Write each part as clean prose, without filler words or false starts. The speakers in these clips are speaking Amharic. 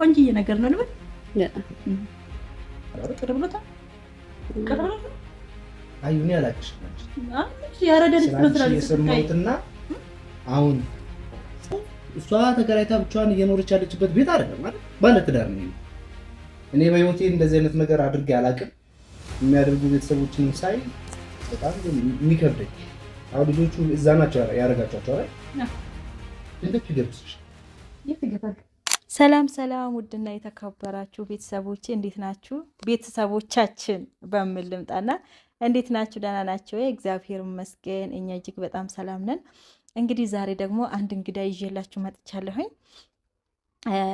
ቆንጅዬ ነገር ነው ልበል። አዩኔ አላቅሽ የሰማሁትና አሁን እሷ ተከራይታ ብቻዋን እየኖረች ያለችበት ቤት አይደለም ማለት ባለትዳር ነው። እኔ በህይወቴ እንደዚህ አይነት ነገር አድርጌ አላውቅም። የሚያደርጉ ቤተሰቦችንም ሳይ በጣም የሚከብደኝ። አሁን ልጆቹ እዛ ናቸው ያደረጋቸዋቸው አይደል? እንዴት ይገብስሽ? ሰላም ሰላም፣ ውድና የተከበራችሁ ቤተሰቦቼ እንዴት ናችሁ? ቤተሰቦቻችን በምን ልምጣና እንዴት ናችሁ? ደህና ናቸው? እግዚአብሔር ይመስገን እኛ እጅግ በጣም ሰላም ነን። እንግዲህ ዛሬ ደግሞ አንድ እንግዳ ይዤላችሁ መጥቻለሁኝ።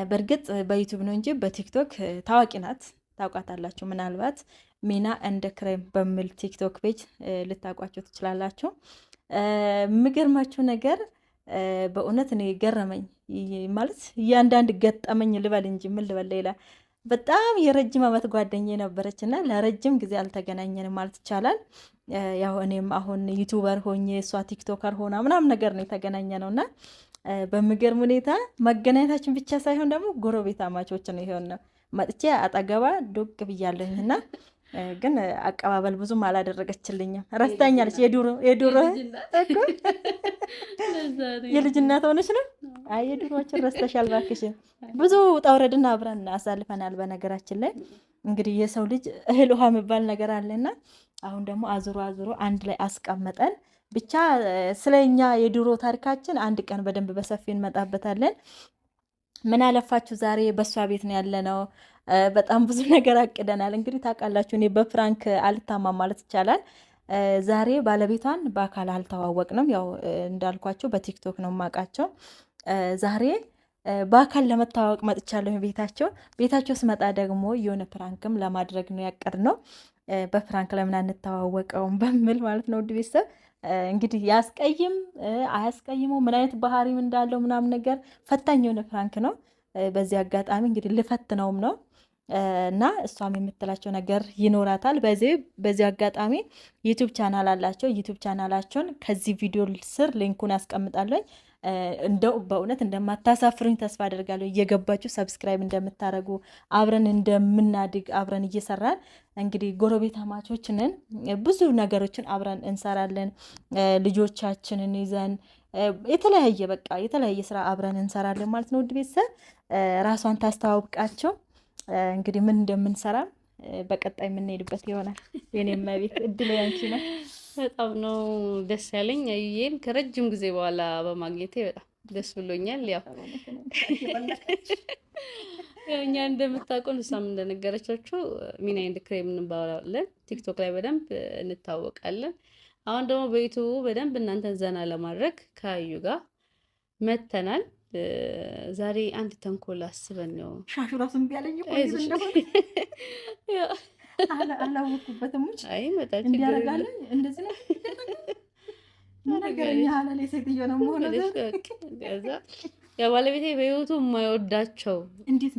በእርግጥ በዩቲዩብ ነው እንጂ በቲክቶክ ታዋቂ ናት፣ ታውቃታላችሁ። ምናልባት ሚና እንደ ክሬም በሚል ቲክቶክ ፔጅ ልታውቋቸው ትችላላችሁ። የሚገርማችሁ ነገር በእውነት እኔ ገረመኝ ማለት እያንዳንድ ገጠመኝ ልበል እንጂ ምን ልበል ሌላ። በጣም የረጅም ዓመት ጓደኛ ነበረች እና ለረጅም ጊዜ አልተገናኘንም ማለት ይቻላል። ያው እኔም አሁን ዩቱበር ሆኜ እሷ ቲክቶከር ሆና ምናምን ነገር ነው የተገናኘ ነው እና በሚገርም ሁኔታ መገናኘታችን ብቻ ሳይሆን ደግሞ ጎረቤት አማቾች ነው ይሆን ነው። መጥቼ አጠገባ ዱቅ ብያለሁ እና ግን አቀባበል ብዙም አላደረገችልኝም። ረስታኛለች። የዱሮ የልጅነት ሆነች ነው። አይ የዱሮችን ረስተሻል እባክሽን። ብዙ ውጣ ውረድና አብረን አሳልፈናል። በነገራችን ላይ እንግዲህ የሰው ልጅ እህል ውሃ የሚባል ነገር አለና አሁን ደግሞ አዙሮ አንድ ላይ አስቀመጠን። ብቻ ስለኛ የዱሮ ታሪካችን አንድ ቀን በደንብ በሰፊ እንመጣበታለን። ምን አለፋችሁ ዛሬ በእሷ ቤት ነው ያለነው። በጣም ብዙ ነገር አቅደናል። እንግዲህ ታውቃላችሁ እኔ በፍራንክ አልታማም ማለት ይቻላል። ዛሬ ባለቤቷን በአካል አልተዋወቅንም። ያው እንዳልኳቸው በቲክቶክ ነው የማውቃቸው። ዛሬ በአካል ለመተዋወቅ መጥቻለሁ ቤታቸው ስመጣ ደግሞ የሆነ ፍራንክም ለማድረግ ነው ያቀድነው። በፍራንክ ለምን አንተዋወቀውም በሚል ማለት ነው። ውድ ቤተሰብ እንግዲህ ያስቀይም አያስቀይመው ምን አይነት ባህሪም እንዳለው ምናምን ነገር ፈታኝ የሆነ ፍራንክ ነው። በዚህ አጋጣሚ እንግዲህ ልፈትነውም ነው እና እሷም የምትላቸው ነገር ይኖራታል። በዚህ አጋጣሚ ዩቲዩብ ቻናል አላቸው። ዩቲዩብ ቻናላቸውን ከዚህ ቪዲዮ ስር ሊንኩን ያስቀምጣለሁ። እንደው በእውነት እንደማታሳፍሩኝ ተስፋ አደርጋለሁ። እየገባችሁ ሰብስክራይብ እንደምታደርጉ አብረን እንደምናድግ አብረን እየሰራን እንግዲህ ጎረቤት አማቾችንን ብዙ ነገሮችን አብረን እንሰራለን። ልጆቻችንን ይዘን የተለያየ ስራ አብረን እንሰራለን ማለት ነው። ውድ ቤተሰብ ራሷን ታስተዋውቃቸው እንግዲህ ምን እንደምንሰራ በቀጣይ የምንሄድበት ይሆናል። የኔም ቤት እድል ያንቺ ነው። በጣም ነው ደስ ያለኝ። አዩዬን ከረጅም ጊዜ በኋላ በማግኘቴ በጣም ደስ ብሎኛል። ያው እኛ እንደምታውቁን እሷም እንደነገረቻችሁ ሚና ኤንድ ክሬም እንባላለን። ቲክቶክ ላይ በደንብ እንታወቃለን። አሁን ደግሞ በዩቲዩብ በደንብ እናንተን ዘና ለማድረግ ከአዩ ጋር መተናል። ዛሬ አንድ ተንኮል አስበን ነው። ሻሹ ራሱ እምቢ አለኝ እኮ አላወኩበትም። አይ መጣች እንዲያረጋለን እንደዚህ ነው ነገርኛ ሀላል ሴትዮ ነው መሆኑ። ያ ባለቤቴ በህይወቱ የማይወዳቸው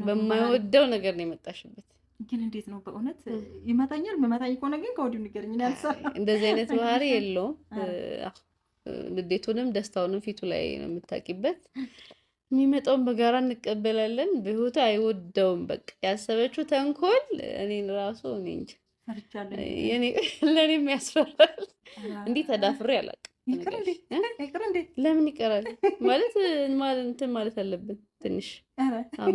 በማይወደው ነገር ነው የመጣሽበት። ግን እንዴት ነው በእውነት ይመታኛል? መመታኝ ከሆነ ግን ከወዲሁ ንገረኝ። እንደዚህ አይነት ባህሪ የለውም። ንዴቱንም ደስታውንም ፊቱ ላይ ነው የምታውቂበት። የሚመጣውን በጋራ እንቀበላለን። በህይወቱ አይወደውም። በቃ ያሰበችው ተንኮል እኔን ራሱ እኔ እንጂ ለእኔም ያስፈራል። እንዲህ ተዳፍሬ አላውቅም። ለምን ይቀራል ማለት እንትን ማለት አለብን። ትንሽ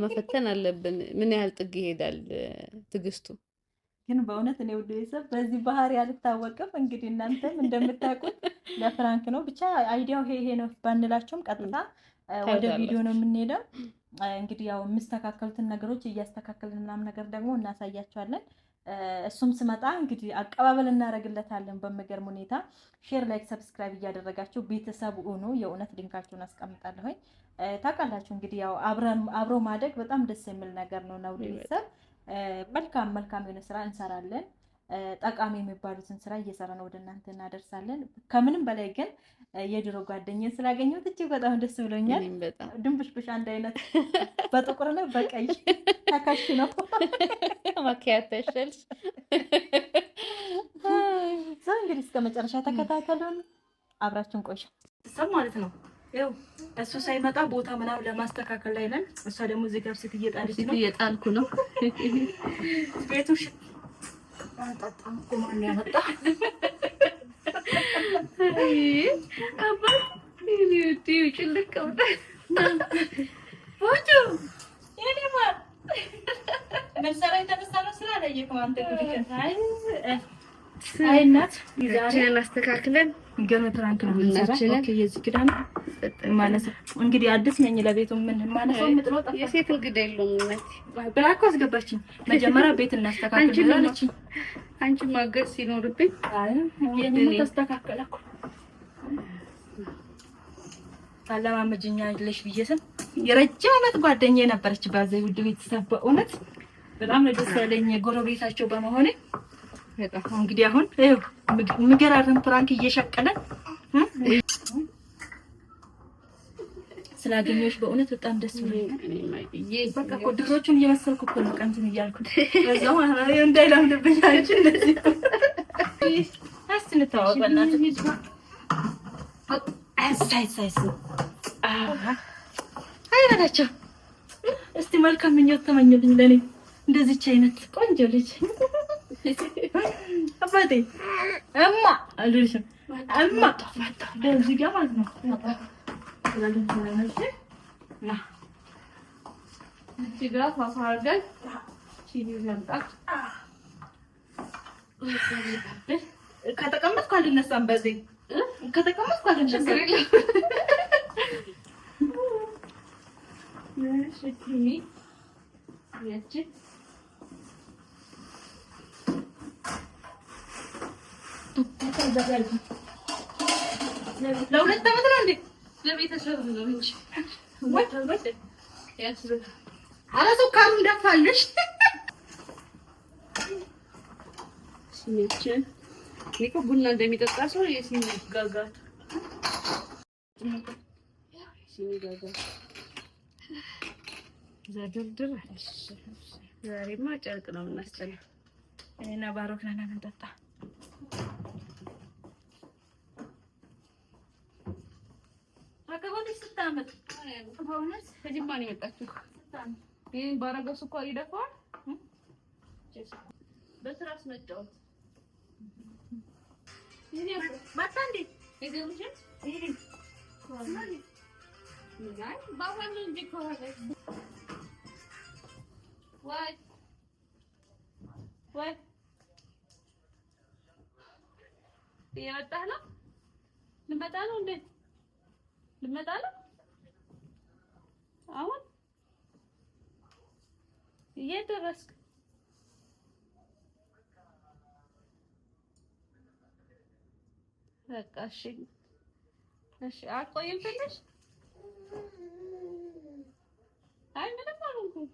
መፈተን አለብን። ምን ያህል ጥግ ይሄዳል ትዕግስቱ። ግን በእውነት እኔ ውድ ቤተሰብ በዚህ ባህሪ አልታወቅም። እንግዲህ እናንተም እንደምታውቁት ለፍራንክ ነው ብቻ አይዲያው ይሄ ነው ባንላቸውም ቀጥታ ወደ ቪዲዮ ነው የምንሄደው። እንግዲህ ያው የምስተካከሉትን ነገሮች እያስተካከልን ምናምን ነገር ደግሞ እናሳያቸዋለን። እሱም ስመጣ እንግዲህ አቀባበል እናደርግለታለን በሚገርም ሁኔታ። ሼር፣ ላይክ፣ ሰብስክራይብ እያደረጋችሁ ቤተሰብ ሆኖ የእውነት ሊንካችሁን አስቀምጣለሁኝ። ታውቃላችሁ እንግዲህ ያው አብሮ ማደግ በጣም ደስ የሚል ነገር ነው ነው ቤተሰብ መልካም የሆነ ስራ እንሰራለን። ጠቃሚ የሚባሉትን ስራ እየሰራን ወደ እናንተ እናደርሳለን። ከምንም በላይ ግን የድሮ ጓደኛዬን ስላገኘሁት እጅግ በጣም ደስ ብሎኛል። ድንብሽብሽ አንድ አይነት በጥቁርና በቀይ ተካሽ ነው ማኪያተሽልሽ። እንግዲህ እስከ መጨረሻ ተከታተሉን፣ አብራችሁን ቆዩ። ሰብ ማለት ነው ያው እሱ ሳይመጣ ቦታ ምናምን ለማስተካከል ላይ ነን። እሷ ደግሞ እዚህ ጋር ሴት እየጣለች ነው። እየጣልኩ ነው። ቤቱ አጣጣም ቆማን ያመጣ አባት ይሄ ጭልቅ ቀውጣ ወጆ የኔማ ምን ሰራ የተነሳ ነው ስራ ላይ የኮማንተ ጉድከን አይ እናት ይዛችን አስተካክለን ገመ ፕራንክ ነው የምንሰራው። ኦኬ የዚህ ግዳም ማለት እንግዲህ አዲስ ነኝ ለቤቱ ምን ማለት ነው ምጥሮ ጠፋ። የሴት እንግዳ የለውም እናት ብላኮ አስገባችኝ። መጀመሪያ ቤት እናስተካክል ብላለች። አንቺ ማገዝ ሲኖርብኝ አይ የኔ ተስተካከለኩ ታለማመጅኛ ልሽ ብዬሽን የረጅም ዓመት ጓደኛዬ ነበረች። ባዘይ ውድ ቤተሰብ በእውነት በጣም ነው ደስ ያለኝ ጎረቤታቸው በመሆኔ። በጣም እንግዲህ አሁን ምገራርን ፕራንክ እየሸቀለን ስላገኘሁሽ በእውነት በጣም ደስ ብሎኛል። በቃ እኮ ድሮቹን እየመሰልኩ እኮ ነው ቀንትን እያልኩ በዛው እንዳይላምድብኝ አንቺ እንደዚህ አስተንታው በእናትህ ሳይስ አይናቸው እስቲ መልካም ምኞት ተመኙልኝ ለኔ እንደዚች አይነት ቆንጆ ልጅ አባቴ እማ አልልሽም እማ እንደዚህ ጋር ማለት ነው ና እዚህ ጋር ታፋርገን ሲቪ ዘምጣት ከተቀመጥኩ አልነሳም በዚህ ከተቀመጥኩ አልነሳም ለሁለት ዓመት ነው እንዴ? ለቤተሰብ ነው እንጂ ኧረ ሱካሩን ደፋልሽ። ሲኔችን እኮ ቡና እንደሚጠጣ ሰው የሲኒ ጋጋት ሲኒ ጋጋት ዘድርድራለሽ። ዛሬማ ጨርቅ ነው የምናስጨነው። እኔና ባሮክ ነን እንጠጣ። አቀባለሽ ስታመጥ በእውነት ከጅማ ነው የመጣችው። ይሄን ባረገው ስኳር ይደፋል። በትራስ መጫወት ይሄ መጣ እንዴ? ይገርምሽ ይሄ ናይ ባባን እንጂ ኮራለ ወይ እየመጣህ ነው? ልመጣ ነው እንዴ? ልመጣ ነው አሁን እየደረስክ በቃ እሺ እሺ አቆይም ትንሽ አይ ምንም አልሆንኩም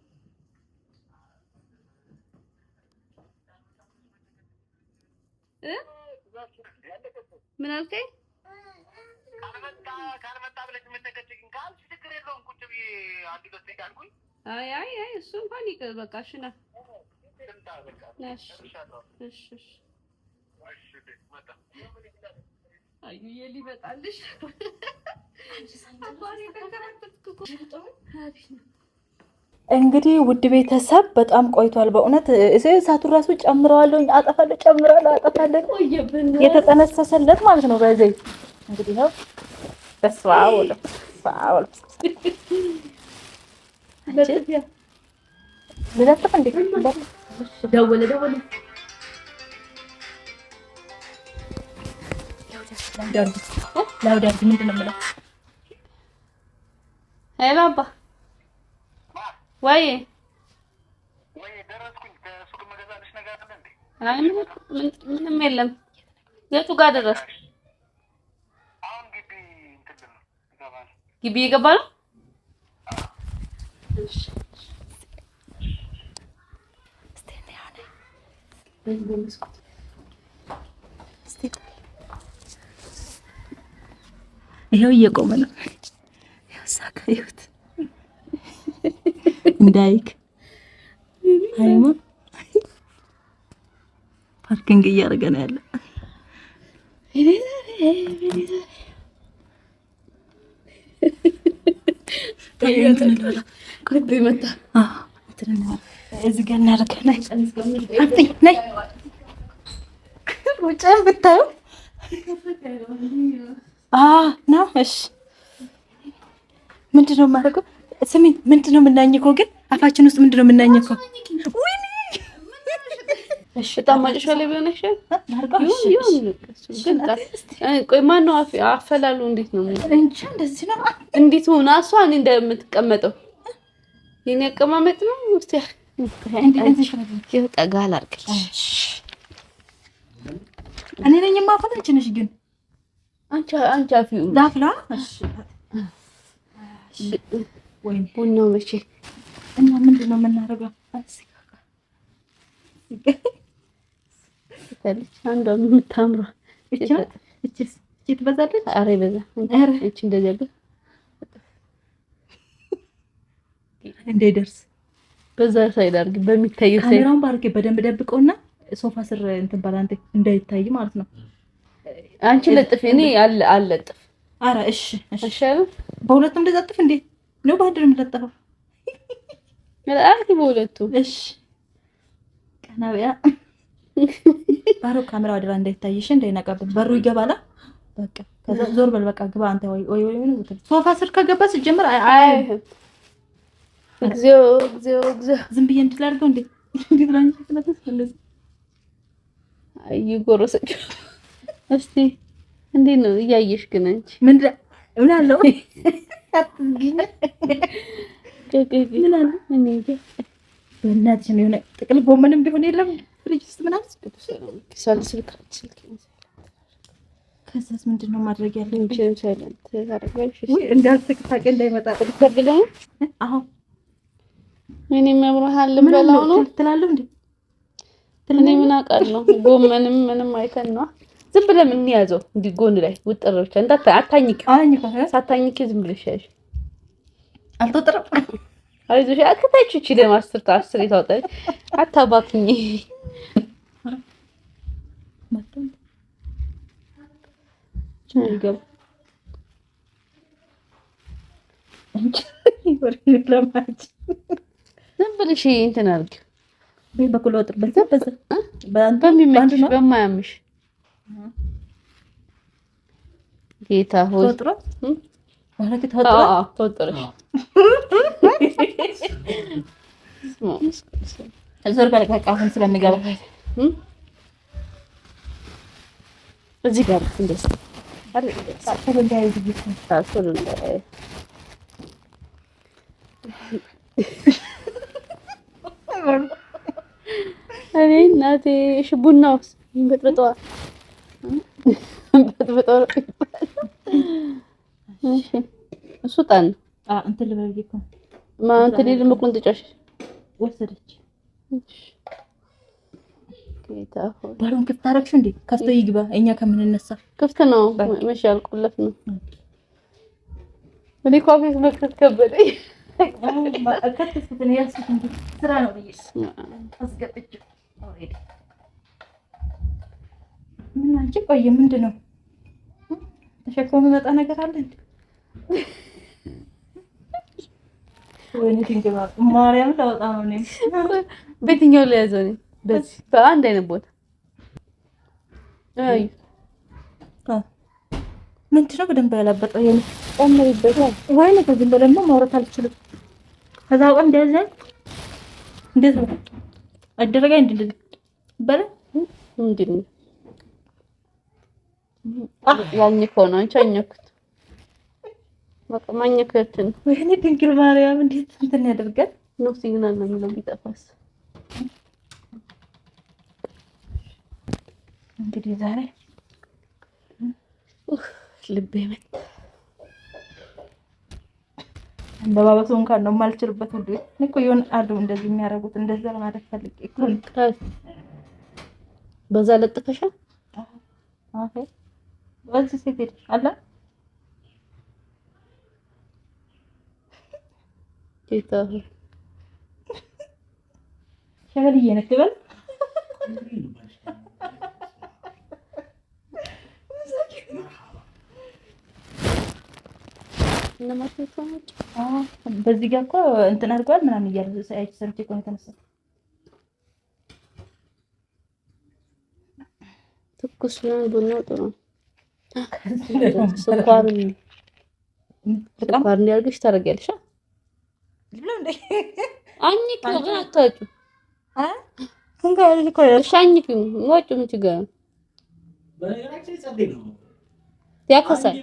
ምን አልከኝ ካልመጣ ብለሽ የምትጨቀጭቂኝ ካልሽ ችግር የለውም ቁጭ ብዬ አንድ ደስ ይላልኩኝ አይ እሱ እንኳን ይቅር በቃ እሺ ና እሺ መጣ አዩዬ ሊመጣልሽ እንግዲህ ውድ ቤተሰብ በጣም ቆይቷል በእውነት እሳቱን ራሱ ጨምረዋለሁ አጠፋለሁ የተጠነሰሰለት ማለት ነው በዚህ እንግዲህ ነው በስዋውል በጥፊያ ለለጥፍ እንዴ ደወለ ላውዳር ምንድን ነው የምለው ሄሎ አባ ወይ ደረስኩኝ ከሱቅ መገዛልሽ ነገር አለ እንዴ? አይ ምንም የለም የቱ ጋር ደረስ አሁን ግቢ እንትን ነው ይገባል ግቢ የገባ ነው እሺ ይሄው እየቆመ ነው ያሳካዩት እንዳይክ አይማ ፓርኪንግ እያደረገ ነው ያለ ልብ ይመታ። እዚህ ጋር እናደርገው። ነይ ውጭም ብታዩ ነው። እሺ ምንድን ነው የማደርገው? ስሚ ምንድን ነው የምናኝከው? ግን አፋችን ውስጥ ምንድን ነው የምናኝከው? በጣም ማጨሻ ላይ ቢሆነሽ ቆይ ማነው አፈላሉ? እንዴት ነው እንጂ እንደዚህ ነው። እንዴት ሆና እሷ እኔ እንደምትቀመጠው የኔ አቀማመጥ ነው። እስቲ ጠጋ ላድርግልሽ። እኔ ነኝ የማፈላ። አንቺ ነሽ ግን አንቺ አፊው ዳፍላ። ወይ ቡናው መቼ እና ምንድን ነው የምናደርገው? አንዷ የምታምረው እቺ ትበዛለች። ኧረ ይበዛ። እቺ እንደዚህ አለ እንዳይደርስ በዛ ሳይድ አድርጊ። በሚታየው ሳይድ ካሜራውን ባርኬ በደንብ ደብቀውና ሶፋ ስር እንትን ባላንተ እንዳይታይ ማለት ነው። አንቺ ለጥፍ፣ እኔ አልለጥፍ። ኧረ እሺ እሺ። በሁለቱም እንደዛጥፍ እንዴ ነው? በአንድ ነው የምለጠፈው። አርኪ በሁለቱም። እሺ ቀናቢያ ባሮ ካሜራው አድራ እንዳይታይሽ እንዳይነቃብን። በሩ ይገባላ። በቃ ከዛ ዞር በል በቃ ግባ አንተ። ወይ ሶፋ ስር ከገባ ሲጀምር አይ እግዚኦ ዝም ብዬ እንትን ላድርገው እንዴ? እንዴት ነው እንደዚህ አይ ጎረሰች። እስቲ እንዴት ነው እያየሽ ግን አንቺ ምን አለው? ምን አለ? እኔ በእናትሽ ነው የሆነ ጥቅል ጎመንም ቢሆን የለም ፍሪጅ ውስጥ ምናምን ስልክ ከዛስ ምንድን ነው ማድረግ ያለብኝ? እንችም ሳይለንት ታደርጋለሽ እንዳልተከታቀ እንዳይመጣ ተብለው አሁን እኔ መብራሃል ልበላው ነው ትላለህ እንዴ? እኔ ምን አውቃለሁ? ጎመንም ምንም አይተን ነው ዝም ብለን እንያዘው እንዲህ ጎን ላይ ውጥር ብቻ አታኝክ ሳታኝክ ዝም ብለሽ ያዥ። አልተጠረም አይዞሽ አከታች እቺ ለማስተር ታስር ይታወጣል። አታባክኝ ይገባ እንጂ ለማች ዝም ብለሽ እንትን አድርጊ። በኩል ወጥበት በሚመችሽ በማያምሽ ጌታ ሆይ ተወጥሮ ማለት ተወጥሮሽ ዞር በል በቃ አሁን ስለሚገባ እዚህ ጋር እንደዚህ እኔ እናቴ እሺ ቡናውስ በጥብጠዋ እሺ እሱ ጣን እንትን ልበል እኮ ማን ትልል መቁንጥጫሽ ወሰደች። ጌታ ሆይ ባሉን ክፍት አደረግሽ እንዴ? ከፍቶ ይግባ። እኛ ከምንነሳ ክፍት ነው። መሻል ቁልፍ ነው። እኔ ኮፊ መክፈት ከበደኝ። ከተስኩት ነው ያስኩት እንዴ ስራ ነው ብዬሽ አስገብቼ ኦሬዲ ምን አንቺ ቆይ ምንድን ነው ተሸክሞ የሚመጣ ነገር አለ እንዴ? ወይኔ ድንግባ ማርያም ታወጣ ነው ነኝ በየትኛው ላይ ያዘው ነው? በዚህ በአንድ አይነት ቦታ አይ ምንድን ነው በደንብ ያላበጠው የኔ ጨምሪበት። ወይኔ ከዚህ በላይ ማውራት አልችልም። ከዛ ቀን እንደዚህ እንዴት ነው አደረጋ እንደዚህ በለ ምንድን ነው ያኝከው ነው አንቺ አኝከት በቃ ማኝከትን ወይኔ ድንግል ማርያም እንዴት እንትን ያደርጋል ነው ሲግናል ነው የሚለው ቢጠፋስ እንግዲህ ዛሬ ልቤ መት እንደባበሱ እንኳን ነው የማልችልበት ሁሉ እኮ ይሁን አሉ እንደዚህ የሚያደርጉት እንደዛ ለማድረግ ፈልጌ እኮ በዛ ለጥፈሻል። አዎ ወንዝ ሲሄድ አላ ጌታ ሸገልዬ ነክ በል በዚህ ጋር እኮ እንትን አድርጓል ምናምን እያሉ ሳይች ሰርቼ እኮ ነው የተነሳው። ትኩስ ነው ቡናው ጥሩ ነው። ስኳር እንዲያርግሽ ታደርጊያለሽ። አኝክ ነው ግን አታጩ እንጋል እኮ ሻኝክ ወጭ ምን ችግር ነው? ያከሳል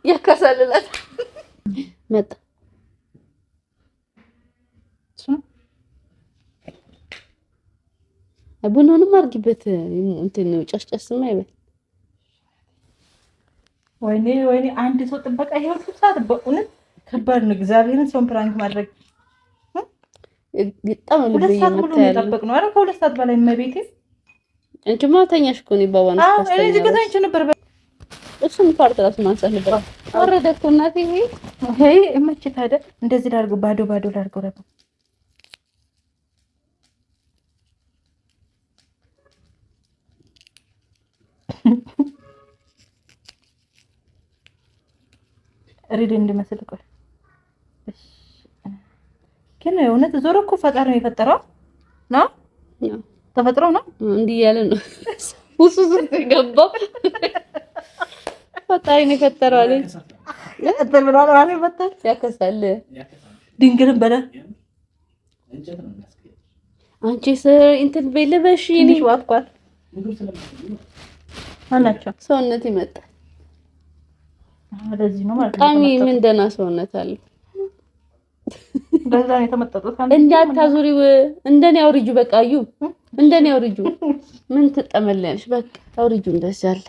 ያከሳልላት መጣ ቡናውንም አድርጊበት እንትን ጨስጨስማ ይበል። ወይኔ አንድ ሰው ጥበቃ ይሄው ሰዓት በእውነት ከባድ ነው። እግዚአብሔርን ሰውን ፕራንክ ማድረግ በጣም ነው ልብ እየመጣ ነው። ኧረ ከሁለት ሰዓት በላይ መቤቴ እንጂማ ተኛሽ እኮ ነው ባባን አስተኛ። እኔ ዝግታንች ነበር እሱን ፓርት ራስ ማንሳት ነበር። ወረደ እኮ እናቴ ይሄ እመች ታዲያ እንደዚህ ላድርገው ባዶ ላድርገው ነበር። ሪድ እንዲመስል ቆይ ግን እውነት ዞሮ እኮ ፈጣሪ ነው የፈጠረው ነው ተፈጥሮ ነው እንዲህ ያለ ነው ውስጥ ገባው ፈጣሪ ነው የፈጠረው አለ ተብሏል ማለት መጣል ያከሳል ድንግልን በለ አንቺ እንትን በለበሽ እኔ ዋጥቋል አናቸው ሰውነት ይመጣል። ለዚህ ነው ማለት ቃሚ ምን ደህና ሰውነት አለ በዛ ነው የተመጠጡት። እንዳታዙሪው እንደኔ አውሪጁ በቃ እዩ እንደኔ አውሪጁ ምን ትጠመለልሽ በቃ አውሪጁ እንደዚህ አለ።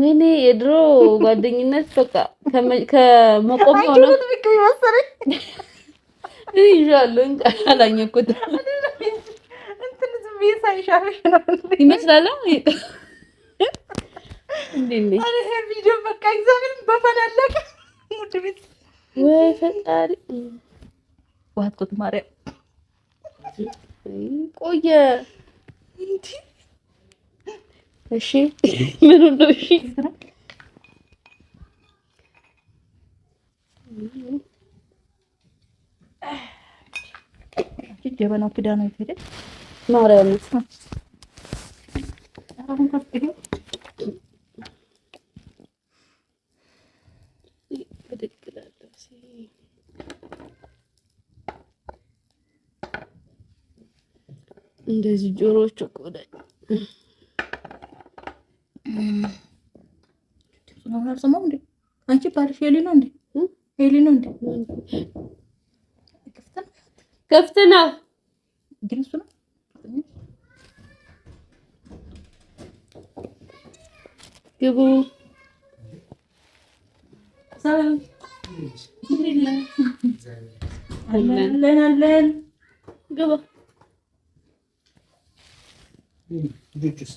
እኔ የድሮ ጓደኝነት በቃ ከመቆሚያው ነው ይዣለሁ አላኘኩት እንትን ዝም ብዬ ሳይሻልሽ ነው ይመስላል እንዴ አረ ቪዲዮ በቃ እግዚአብሔርን በፈናለቀ ሙድ ቤት ወይ ፈጣሪ ዋጥኩት ማርያም ቆየ እንዴ እሺ ምን ነው እሺ ጀበናው ክዳኑ ይሄደ ማርያም አሁን ከፍቴ እንደዚህ ጆሮዎች እኮ ወደ ነው አልሰማም እንዴ አንቺ ባልሽ ሄሊ ነው እንዴ ሄሊ ነው እንዴ ከፍተ ነው ግን እሱ ነው ግቡ ሰላም አለን ግባ ልጅስ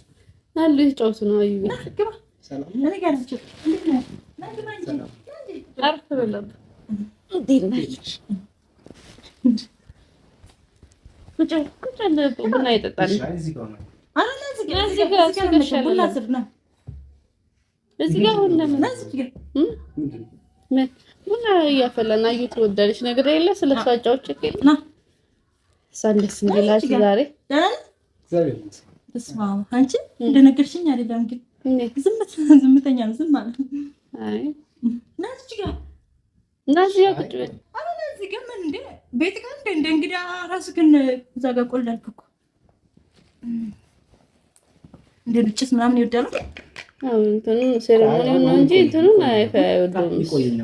አሉ ይጫወቱ ነው አዩ ግባ ሰላም እኔ ጋር ነች አርፍ በለብ እንዴት ቁጭ ቡና ይጠጣል እዚህ ጋር ነው እዚህ ጋር ሁሉም ቡና እያፈላን አዩ ትወዳለች ነገር የለ ስለሷ አጫዎች ከለ ሳንደስ እንዲላት ዛሬ በስመ አብ አንቺ እንደነገርሽኝ አይደለም ግን ዝምተኛ ነው ዝም ማለት አይ ናዚህ ጋር ቁጭ በል አሁን እዚህ ጋር ምን እንደ ቤት ጋር እንደ እንግዳ ራስ ግን እዛ ጋር ቆላልክ እኮ እንደ ልጭስ ምናምን ይወዳሉ። አዎ እንትን ሴሬሞኒው ነው እንጂ እንትኑ አይወደውም።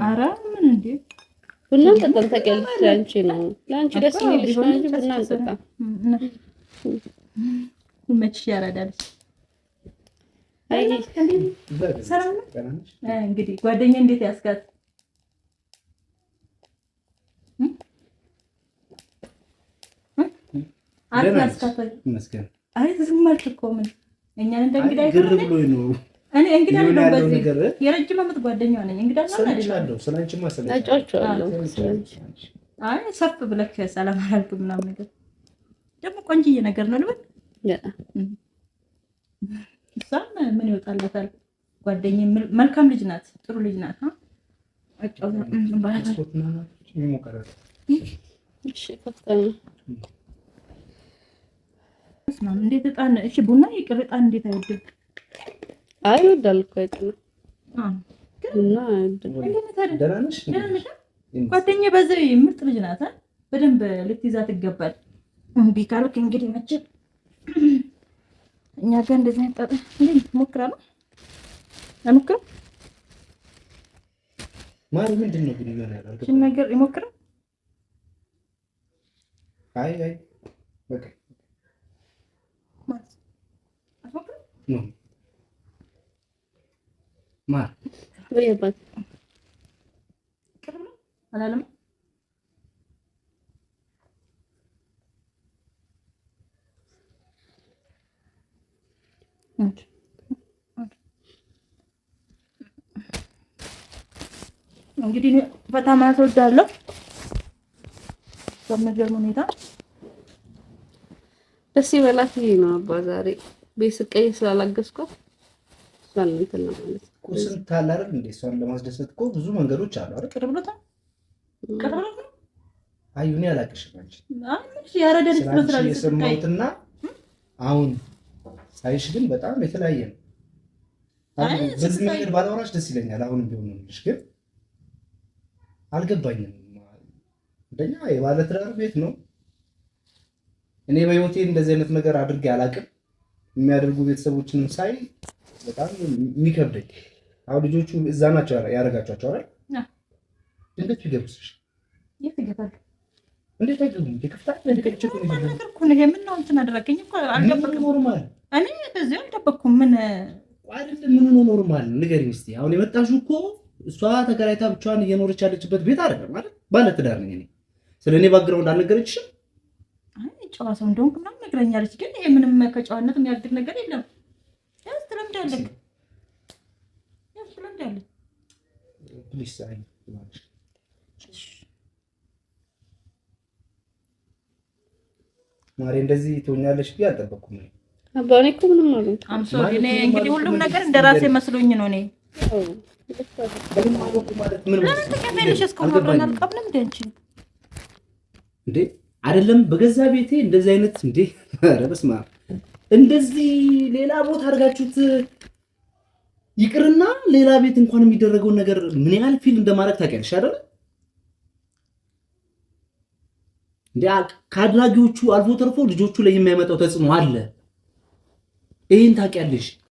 ኧረ ምን እንደ ቡና ጠጣን ታውቂያለሽ። ለአንቺ ደስ የሚልሽ ነው እንጂ ቡና ጠጣን መች ያራዳልሽ። አይ ሰላም እንግዲህ ጓደኛ እንዴት ያስጋት አትያስካት መስከረ አይ ዝም አልክ እኮ ምን እኛን እንደ እንግዳ ግር ብሎኝ ነው እኔ እንግዳ ነው በዚህ የረጅም ዓመት ጓደኛዋ ነኝ። እንግዳ ነው አይደለም ስለአንቺማ አጫውቻለሁ። አይ ሰፍ ብለክ ሰላም አላልኩም ምናምን ነገር ደግሞ ቆንጅዬ ነገር ነው ልበል። እሷም ምን ይወጣላታል ጓደኛዬ መልካም ልጅ ናት፣ ጥሩ ልጅ ናት። እንዴት ዕጣን እሺ፣ ቡና ይቅር፣ ዕጣን እንዴት አይወድም? አይ ይወዳል እኮ አይደል? ቡና ጓደኛዬ በዚህ ምርጥ ልጅ ናት። በደንብ ልትይዛት ይገባል። እምቢ ካልክ እንግዲህ መቼም እኛ ጋር እንደዚህ አይጣጣ እንዴ ሞክራለሁ አልሞክርም። ማን ምንድን ነው ግን ይሆናል እሺ ነገር ይሞክራል። አይ በቃ ማለት አትሞክርም ነው ማር ወይባት ቅርብ ነው አላለም። እንግዲህ ፈታ ማለት እወዳለሁ። በሚገርም ሁኔታ ደስ ይበላት። ይሄ ነው አባ ዛሬ ቤት ስቀይ ስላላገዝኳት እሷን እንትን ነው ማለት ነው። ቁስን ታላረግ እንደ እሷን ለማስደሰት እኮ ብዙ መንገዶች አሉ አይደል? ቅርብ ነው አይ እኔ አላቅሽም አንቺ አይ ያረደ ልጅ ነው ስራ የሰማሁትና አሁን ሳይሽ ግን በጣም የተለያየ ነው። በዚህ መንገድ ባላወራሽ ደስ ይለኛል። አሁን ቢሆን ነው ግን አልገባኝም። እንደኛ የባለ ትዳር ቤት ነው። እኔ በህይወቴ እንደዚህ አይነት ነገር አድርጌ አላቅም። የሚያደርጉ ቤተሰቦችንም ሳይ በጣም የሚከብደኝ። አሁን ልጆቹ እዛ ናቸው ያደረጋቸዋቸው አይደል? ድንገት ቢገቡስ? የት ይገባሉ? እንዴት አይገቡም? ይከፍታል። እንዴት ነው ነገር እኮ ነው። ምን ነው እንትን አደረገኝ እኮ አልገባኝም። ኖርማል እኔ በዚህ አልደበኩም። ምን አይደለም ምን ነው ኖርማል? ንገሪኝ እስቲ። አሁን የመጣሽው እኮ እሷ ተከራይታ ብቻዋን እየኖረች ያለችበት ቤት አይደለም ማለት ባለ ትዳር ነኝ እኔ። ስለኔ ባግራውንድ አልነገረችሽም? አይ ጨዋ ሰው እንደሆንኩ ምናምን ነግረኛለች፣ ግን ይሄ ምንም ከጨዋነት የሚያድግ ነገር የለም። ያስ ትለምዳለህ፣ ያስ ትለምዳለህ። ፕሊስ አይ ማለት ማሬ እንደዚህ ትሆኛለሽ ብዬ አልጠበቅኩም። አባኔ እኮ ምንም ማለት አም ሶሪ። እኔ እንግዲህ ሁሉም ነገር እንደራሴ መስሎኝ ነው እኔ ለምን ተቀበለሽ? እስካሁን አብረን አልቀብንም እንዴ? አይደለም በገዛ ቤቴ እንደዚህ አይነት እንዴ! ኧረ በስመ አብ! እንደዚህ ሌላ ቦታ አድርጋችሁት ይቅርና ሌላ ቤት እንኳን የሚደረገውን ነገር ምን ያህል ፊል እንደማድረግ ታውቂያለሽ አይደል? እንዴ ከአድራጊዎቹ አልፎ ተርፎ ልጆቹ ላይ የሚያመጣው ተጽዕኖ አለ። ይሄን ታውቂያለሽ።